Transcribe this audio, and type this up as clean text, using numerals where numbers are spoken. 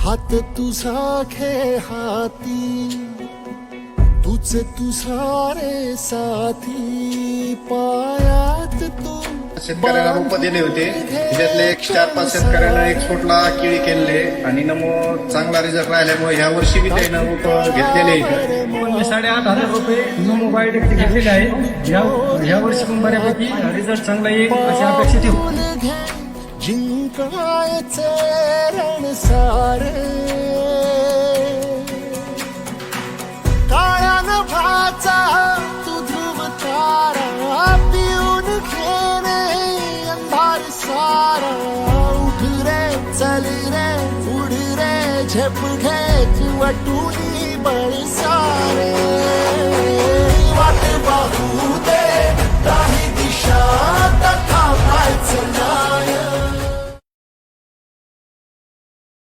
हात तुझा खे हाती, तूच तू सारे साथी, पायात तू शेतकऱ्याला रोप दिले होते, त्याच्यातले 4-5 शेतकऱ्यांना एक्सपोर्टला केळी केले आणि नमो चांगला रिझल्ट राहिल्यामुळे ह्या वर्षी बी त्यानं रोप घेतलेले आहेत. पण 8,500 रुपये नमो बायोटेकचे घेतलेले आहे. ह्या वर्षी पण बऱ्यापैकी रिझल्ट चांगला येईल अशी अपेक्षा ठेवू. जिंकायचे रण सारे, काळ्या नभाचा तू ध्रुव तारा, पिऊन घेणे अंधार सारा. उठ रे चल रे उड रे, झेप घे वटुनी बळ सारे. वाट पाहू दे काही दिशा, थांबायचं ना.